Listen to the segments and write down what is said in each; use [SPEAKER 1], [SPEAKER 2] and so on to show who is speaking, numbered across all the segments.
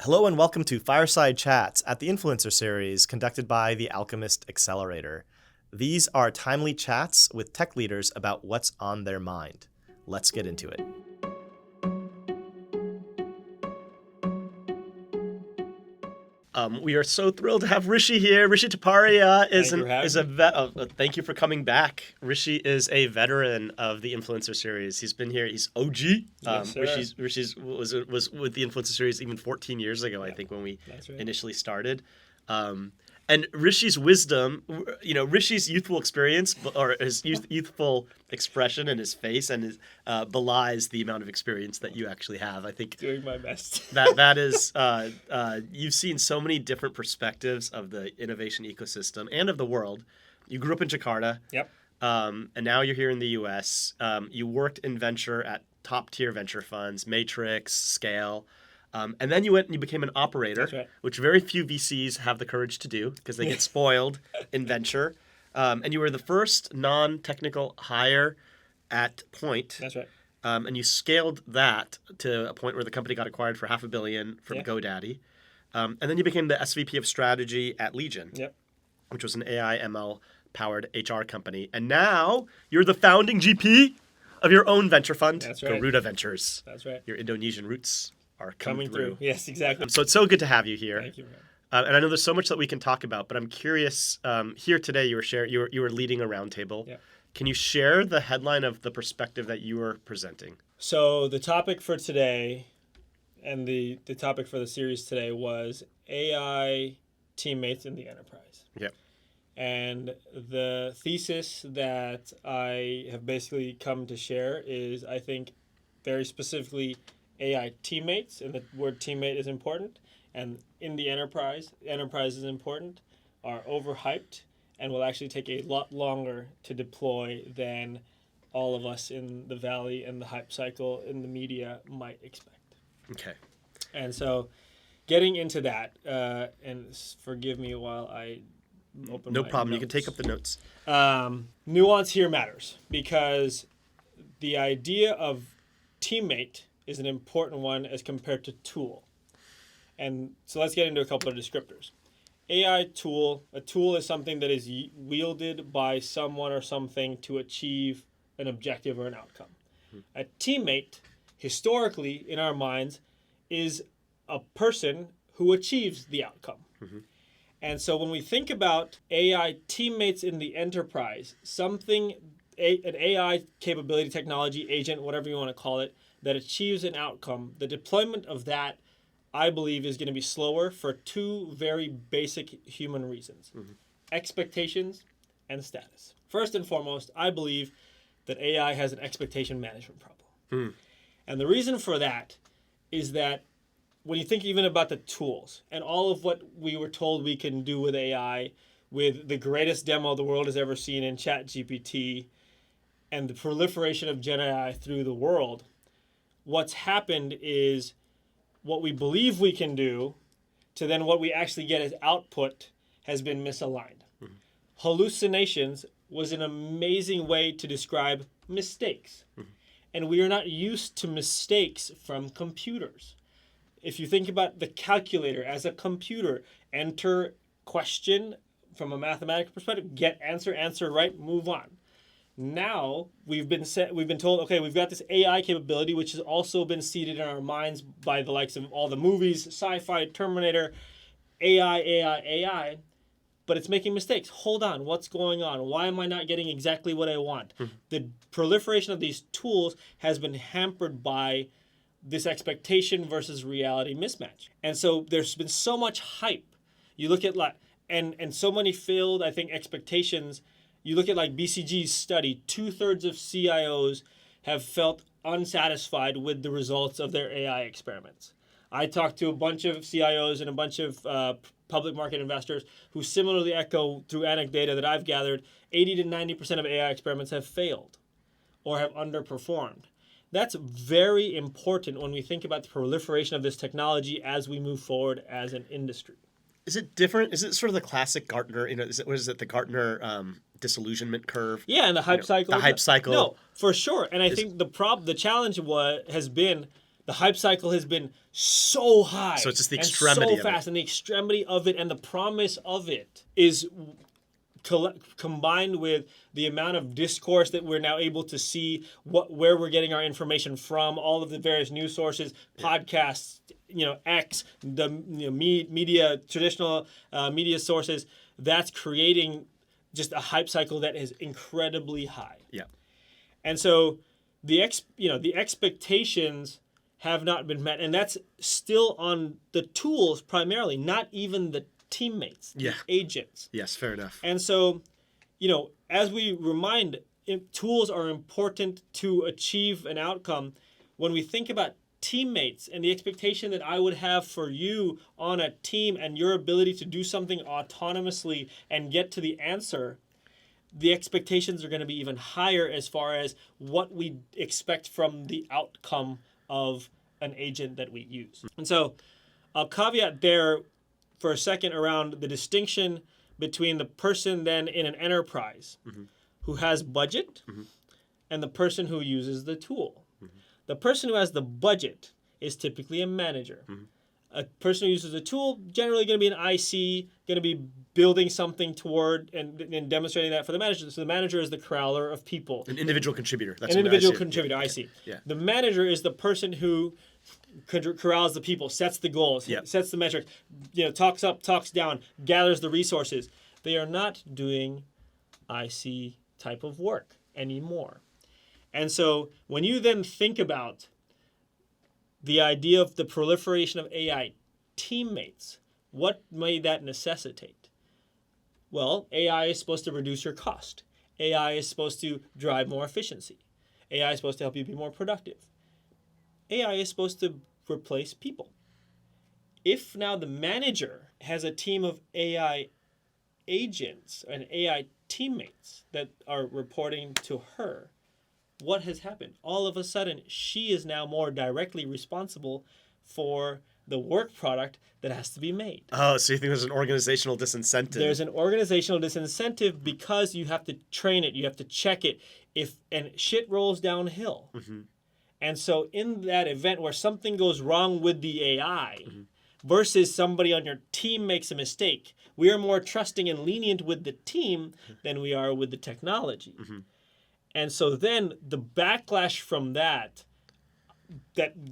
[SPEAKER 1] Hello and welcome to Fireside Chats at the Influencer Series conducted by the Alchemist Accelerator. These are timely chats with tech leaders about what's on their mind. Let's get into it. We are so thrilled to have Rishi here. Rishi Taparia thank you for coming back. Rishi is a veteran of the Influencer Series. He's been here. He's OG.
[SPEAKER 2] Yes,
[SPEAKER 1] Rishi's was with the Influencer Series even 14 years ago, I think, when we initially started. And Rishi's wisdom, Rishi's youthful experience, or his youthful expression in his face, and his, belies the amount of experience that you actually have. I think
[SPEAKER 2] doing my best.
[SPEAKER 1] that is, you've seen so many different perspectives of the innovation ecosystem and of the world. You grew up in Jakarta.
[SPEAKER 2] Yep.
[SPEAKER 1] And now you're here in the U.S. You worked in venture at top-tier venture funds, Matrix, Scale. And then you went and you became an operator,
[SPEAKER 2] That's right.
[SPEAKER 1] which very few VCs have the courage to do because they get spoiled in venture. And you were the first non-technical hire at Point.
[SPEAKER 2] That's right.
[SPEAKER 1] And you scaled that to a point where the company got acquired for $500 million from GoDaddy. And then you became the SVP of strategy at Legion, which was an AI ML-powered HR company. And now you're the founding GP of your own venture fund,
[SPEAKER 2] That's right.
[SPEAKER 1] Garuda Ventures.
[SPEAKER 2] That's right.
[SPEAKER 1] Your Indonesian roots are
[SPEAKER 2] Coming through. Yes, exactly.
[SPEAKER 1] So it's so good to have you here.
[SPEAKER 2] Thank you, man.
[SPEAKER 1] And I know there's so much that we can talk about, but I'm curious. Here today, you were leading a roundtable.
[SPEAKER 2] Yeah.
[SPEAKER 1] Can you share the headline of the perspective that you were presenting?
[SPEAKER 2] So the topic for today, and the topic for the series today, was AI teammates in the enterprise.
[SPEAKER 1] Yep.
[SPEAKER 2] And the thesis that I have basically come to share is, I think, very specifically AI teammates, and the word teammate is important, and in the enterprise is important, are overhyped and will actually take a lot longer to deploy than all of us in the valley and the hype cycle in the media might expect.
[SPEAKER 1] Okay.
[SPEAKER 2] And so getting into that, and forgive me while I open
[SPEAKER 1] No
[SPEAKER 2] my
[SPEAKER 1] problem.
[SPEAKER 2] notes.
[SPEAKER 1] You can take up the notes.
[SPEAKER 2] Nuance here matters because the idea of teammate is an important one as compared to tool. And so let's get into a couple of descriptors. AI tool, a tool is something that is wielded by someone or something to achieve an objective or an outcome. A teammate, historically in our minds, is a person who achieves the outcome. And so when we think about AI teammates in the enterprise, an AI capability, technology, agent, whatever you want to call it, that achieves an outcome, the deployment of that, I believe, is going to be slower for two very basic human reasons. Expectations and status. First and foremost, I believe that AI has an expectation management problem. And the reason for that is that when you think even about the tools and all of what we were told we can do with AI, with the greatest demo the world has ever seen in ChatGPT and the proliferation of Gen AI through the world, what's happened is what we believe we can do to then what we actually get as output has been misaligned. Hallucinations was an amazing way to describe mistakes. And we are not used to mistakes from computers. If you think about the calculator as a computer, enter question from a mathematical perspective, get answer right, move on. Now we've been told, okay, we've got this AI capability, which has also been seeded in our minds by the likes of all the movies, sci-fi, Terminator, AI, but it's making mistakes. Hold on, what's going on? Why am I not getting exactly what I want? The proliferation of these tools has been hampered by this expectation versus reality mismatch. And so there's been so much hype. You look at and so many failed, I think, expectations. You look at BCG's study, 2/3 of CIOs have felt unsatisfied with the results of their AI experiments. I talked to a bunch of CIOs and a bunch of public market investors who similarly echo through anecdata that I've gathered, 80 to 90% of AI experiments have failed or have underperformed. That's very important when we think about the proliferation of this technology as we move forward as an industry.
[SPEAKER 1] Is it different? Is it sort of the classic Gartner? The Gartner disillusionment curve?
[SPEAKER 2] Yeah, and the hype cycle.
[SPEAKER 1] The hype cycle.
[SPEAKER 2] No, for sure. And I think the challenge has been the hype cycle has been so high.
[SPEAKER 1] So it's just the
[SPEAKER 2] and
[SPEAKER 1] extremity
[SPEAKER 2] so
[SPEAKER 1] of it.
[SPEAKER 2] fast, and the extremity of it, and the promise of it is combined with the amount of discourse that we're now able to see, where we're getting our information from, all of the various news sources, podcasts, X, the media, traditional media sources. That's creating just a hype cycle that is incredibly high.
[SPEAKER 1] Yeah.
[SPEAKER 2] And so the expectations have not been met, and that's still on the tools primarily, not even the teammates, the agents.
[SPEAKER 1] Yes, fair enough.
[SPEAKER 2] And so, as we remind, tools are important to achieve an outcome. When we think about teammates and the expectation that I would have for you on a team and your ability to do something autonomously and get to the answer, the expectations are going to be even higher as far as what we expect from the outcome of an agent that we use. And so I'll caveat there for a second around the distinction between the person then in an enterprise who has budget and the person who uses the tool. The person who has the budget is typically a manager. A person who uses the tool, generally going to be an IC, going to be building something toward and demonstrating that for the manager. So the manager is the corraller of people.
[SPEAKER 1] An individual contributor. That's
[SPEAKER 2] an individual contributor, I see.
[SPEAKER 1] Yeah.
[SPEAKER 2] The manager is the person who corrals the people, sets the goals, sets the metrics, talks up, talks down, gathers the resources. They are not doing IC type of work anymore. And so when you then think about the idea of the proliferation of AI teammates, what may that necessitate? Well, AI is supposed to reduce your cost. AI is supposed to drive more efficiency. AI is supposed to help you be more productive. AI is supposed to replace people. If now the manager has a team of AI agents and AI teammates that are reporting to her, what has happened? All of a sudden, she is now more directly responsible for the work product that has to be made.
[SPEAKER 1] Oh, so you think there's an organizational disincentive?
[SPEAKER 2] There's an organizational disincentive because you have to train it, you have to check it, and shit rolls downhill. And so in that event where something goes wrong with the AI versus somebody on your team makes a mistake, we are more trusting and lenient with the team than we are with the technology. And so then the backlash from that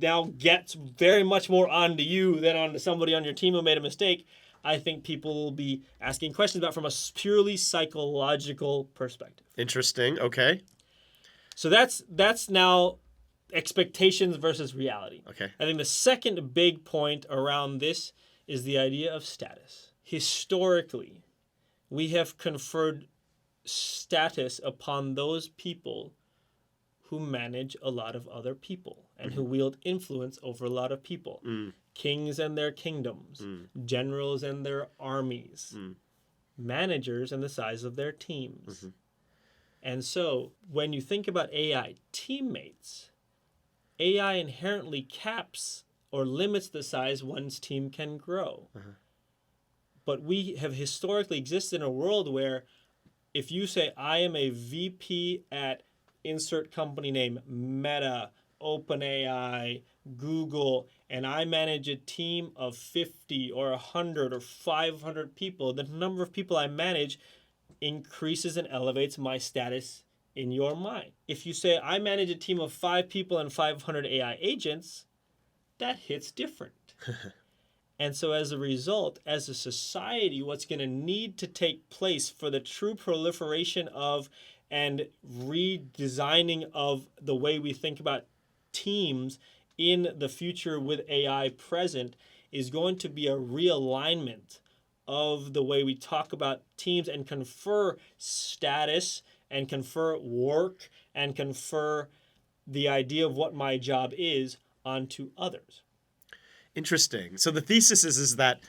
[SPEAKER 2] now gets very much more onto you than onto somebody on your team who made a mistake, I think people will be asking questions about from a purely psychological perspective.
[SPEAKER 1] Interesting. Okay.
[SPEAKER 2] So that's now expectations versus reality.
[SPEAKER 1] Okay.
[SPEAKER 2] I think the second big point around this is the idea of status. Historically, we have conferred status upon those people who manage a lot of other people and who wield influence over a lot of people. Kings and their kingdoms, generals and their armies, managers and the size of their teams. And so when you think about AI teammates, AI inherently caps or limits the size one's team can grow. But we have historically existed in a world where if you say, I am a VP at insert company name, Meta, OpenAI, Google, and I manage a team of 50 or 100 or 500 people, the number of people I manage increases and elevates my status in your mind. If you say, I manage a team of 5 people and 500 AI agents, that hits different. And so as a result, as a society, what's going to need to take place for the true proliferation of and redesigning of the way we think about teams in the future with AI present is going to be a realignment of the way we talk about teams and confer status and confer work and confer the idea of what my job is onto others.
[SPEAKER 1] Interesting. So the thesis is that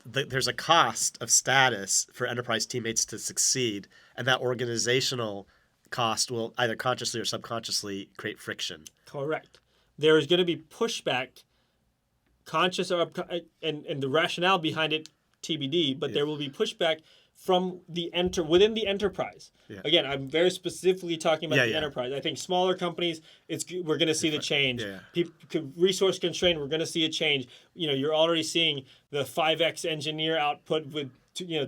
[SPEAKER 1] there's a cost of status for enterprise teammates to succeed, and that organizational cost will either consciously or subconsciously create friction.
[SPEAKER 2] Correct. There is going to be pushback, conscious or and the rationale behind it TBD, but there will be pushback from within the enterprise.
[SPEAKER 1] Yeah.
[SPEAKER 2] Again, I'm very specifically talking about
[SPEAKER 1] Yeah,
[SPEAKER 2] the
[SPEAKER 1] yeah.
[SPEAKER 2] enterprise. I think smaller companies, we're going to see the change.
[SPEAKER 1] Yeah.
[SPEAKER 2] Resource constrained, we're going to see a change. You're already seeing the 5x engineer output with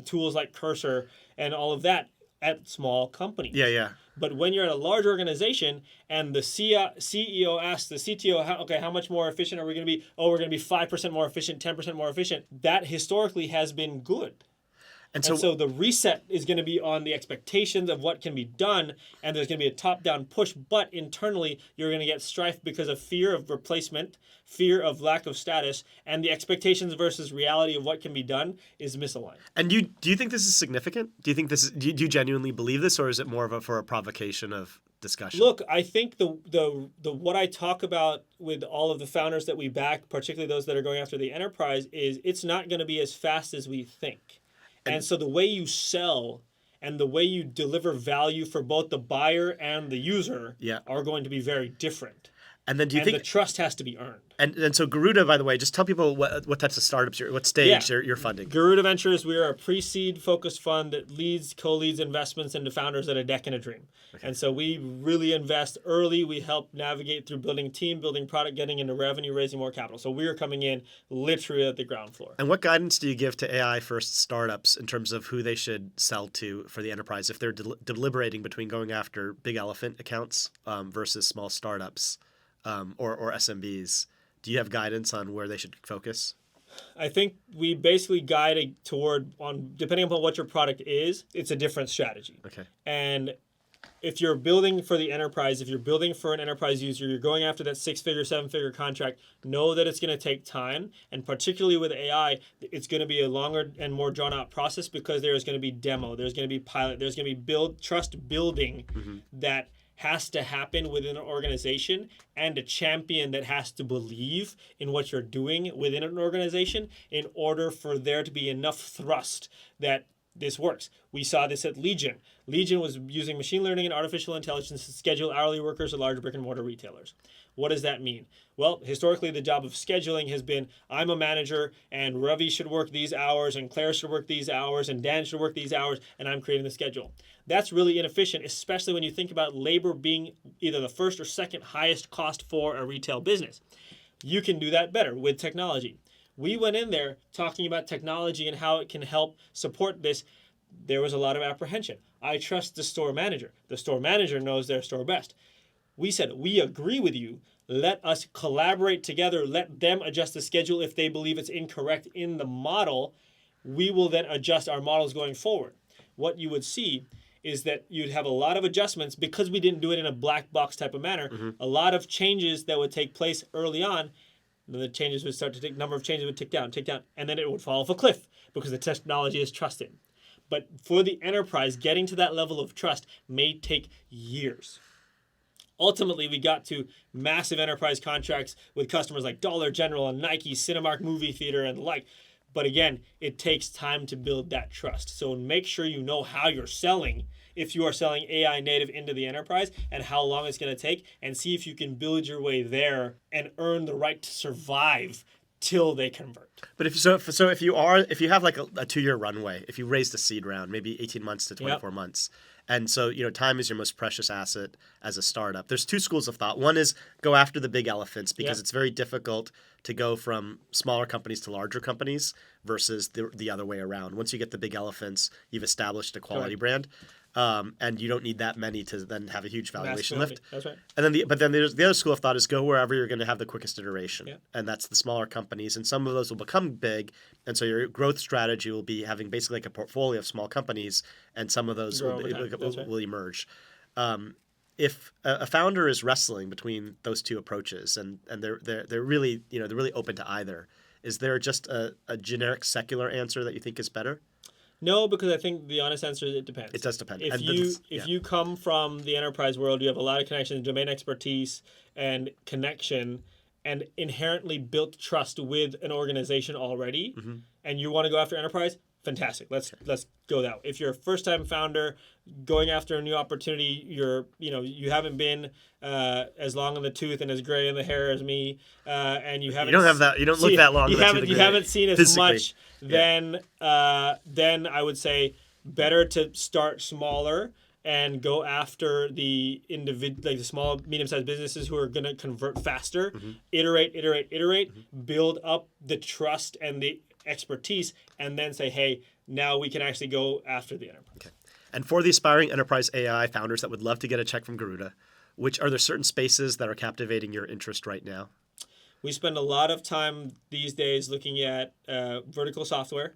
[SPEAKER 2] tools like Cursor and all of that at small companies.
[SPEAKER 1] Yeah.
[SPEAKER 2] But when you're at a large organization and the CEO asks the CTO, how much more efficient are we going to be? Oh, we're going to be 5% more efficient, 10% more efficient. That historically has been good. And so the reset is going to be on the expectations of what can be done, and there's going to be a top-down push, but internally you're going to get strife because of fear of replacement, fear of lack of status, and the expectations versus reality of what can be done is misaligned.
[SPEAKER 1] And do you think this is significant? Do you think this is, do you genuinely believe this, or is it more of for a provocation of discussion?
[SPEAKER 2] Look, I think the what I talk about with all of the founders that we back, particularly those that are going after the enterprise, is it's not going to be as fast as we think. And so the way you sell and the way you deliver value for both the buyer and the user are going to be very different.
[SPEAKER 1] And then do you think
[SPEAKER 2] the trust has to be earned?
[SPEAKER 1] And so Garuda, by the way, just tell people what types of startups what stage you're funding.
[SPEAKER 2] Garuda Ventures, we are a pre-seed focused fund that co-leads investments into founders at a deck and a dream. Okay. And so we really invest early. We help navigate through building team, building product, getting into revenue, raising more capital. So we are coming in literally at the ground floor.
[SPEAKER 1] And what guidance do you give to AI first startups in terms of who they should sell to for the enterprise if they're deliberating between going after big elephant accounts versus small startups or SMBs? Do you have guidance on where they should focus?
[SPEAKER 2] I think we basically guide depending upon what your product is, it's a different strategy.
[SPEAKER 1] Okay.
[SPEAKER 2] And if you're building for the enterprise, if you're building for an enterprise user, you're going after that 6-figure, 7-figure contract, know that it's going to take time. And particularly with AI, it's going to be a longer and more drawn out process because there's going to be demo, there's going to be pilot, there's going to be trust building that has to happen within an organization, and a champion that has to believe in what you're doing within an organization in order for there to be enough thrust that this works. We saw this at Legion. Legion was using machine learning and artificial intelligence to schedule hourly workers at large brick and mortar retailers. What does that mean? Well, historically, the job of scheduling has been, I'm a manager, and Ravi should work these hours, and Claire should work these hours, and Dan should work these hours, and I'm creating the schedule. That's really inefficient, especially when you think about labor being either the first or second highest cost for a retail business. You can do that better with technology. We went in there talking about technology and how it can help support this. There was a lot of apprehension. I trust the store manager. The store manager knows their store best. We said, we agree with you. Let us collaborate together. Let them adjust the schedule if they believe it's incorrect in the model. We will then adjust our models going forward. What you would see is that you'd have a lot of adjustments because we didn't do it in a black box type of manner. A lot of changes that would take place early on. The changes would start to take, number of changes would tick down, and then it would fall off a cliff because the technology is trusted. But for the enterprise, getting to that level of trust may take years. Ultimately, we got to massive enterprise contracts with customers like Dollar General and Nike, Cinemark Movie Theater, and the like. But again, it takes time to build that trust. So make sure you know how you're selling if you are selling AI native into the enterprise and how long it's going to take, and see if you can build your way there and earn the right to survive till they convert.
[SPEAKER 1] But if you have like a 2-year runway, if you raised a seed round, maybe 18 months to 24 months. And so, time is your most precious asset as a startup. There's 2 schools of thought. One is go after the big elephants because it's very difficult to go from smaller companies to larger companies versus the other way around. Once you get the big elephants, you've established a quality brand. And you don't need that many to then have a huge valuation lift. That's right. And then there's the other school of thought is go wherever you're going to have the quickest iteration, and that's the smaller companies. And some of those will become big, and so your growth strategy will be having basically like a portfolio of small companies, and some of those will emerge. If a founder is wrestling between those 2 approaches, and they're really they're really open to either, is there just a generic secular answer that you think is better?
[SPEAKER 2] No, because I think the honest answer is it depends.
[SPEAKER 1] It does depend.
[SPEAKER 2] If you come from the enterprise world, you have a lot of connections, domain expertise, and connection, and inherently built trust with an organization already, and you want to go after enterprise, fantastic. Let's go that way. If you're a first-time founder going after a new opportunity, you haven't been as long in the tooth and as gray in the hair as me, and you haven't.
[SPEAKER 1] You don't have that. You don't look that long.
[SPEAKER 2] You haven't seen as much. Then I would say Better to start smaller and go after the like the small, medium-sized businesses who are going to convert faster, iterate, build up the trust and the expertise, and then say, hey, now we can actually go after the enterprise.
[SPEAKER 1] Okay. And for the aspiring enterprise AI founders that would love to get a check from Garuda, are there certain spaces that are captivating your interest right now?
[SPEAKER 2] We spend a lot of time these days looking at vertical software,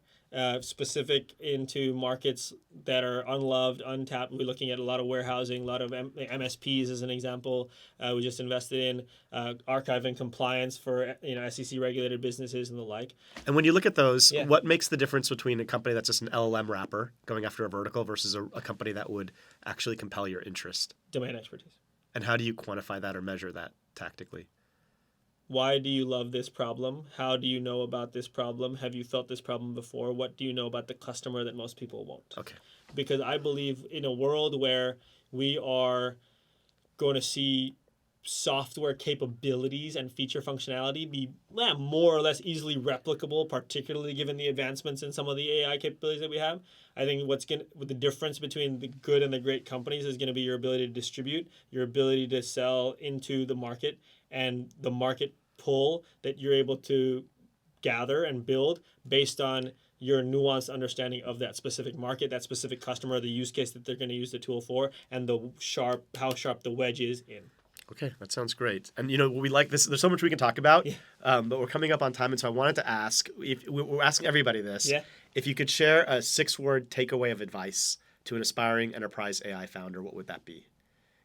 [SPEAKER 2] specific into markets that are unloved, untapped. We're looking at a lot of warehousing, a lot of MSPs as an example. We just invested in archive and compliance for SEC regulated businesses and the like.
[SPEAKER 1] And when you look at those, what makes the difference between a company that's just an LLM wrapper going after a vertical versus a company that would actually compel your interest?
[SPEAKER 2] Domain expertise.
[SPEAKER 1] And how do you quantify that or measure that tactically?
[SPEAKER 2] Why do you love this problem? How do you know about this problem? Have you felt this problem before? What do you know about the customer that most people won't?
[SPEAKER 1] Okay.
[SPEAKER 2] Because I believe in a world where we are going to see software capabilities and feature functionality be more or less easily replicable, particularly given the advancements in some of the AI capabilities that we have. I think the difference between the good and the great companies is going to be your ability to distribute, your ability to sell into the market, and the market pull that you're able to gather and build based on your nuanced understanding of that specific market, that specific customer, the use case that they're going to use the tool for, and how sharp the wedge is in.
[SPEAKER 1] Okay, that sounds great. And we like this. There's so much we can talk about, but we're coming up on time, and so I wanted to ask. We're asking everybody this.
[SPEAKER 2] Yeah.
[SPEAKER 1] If you could share a 6-word takeaway of advice to an aspiring enterprise AI founder, what would that be?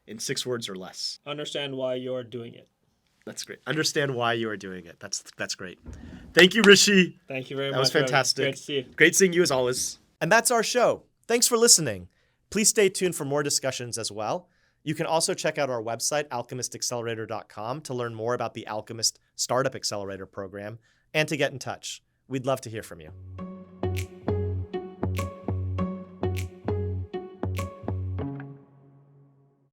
[SPEAKER 1] In 6 words or less.
[SPEAKER 2] Understand why you're doing it.
[SPEAKER 1] That's great. Understand why you are doing it. That's great. Thank you, Rishi.
[SPEAKER 2] Thank you very much.
[SPEAKER 1] That was fantastic.
[SPEAKER 2] Great to see you.
[SPEAKER 1] Great seeing you as always.
[SPEAKER 3] And that's our show. Thanks for listening. Please stay tuned for more discussions as well. You can also check out our website, alchemistaccelerator.com, to learn more about the Alchemist Startup Accelerator program and to get in touch. We'd love to hear from you.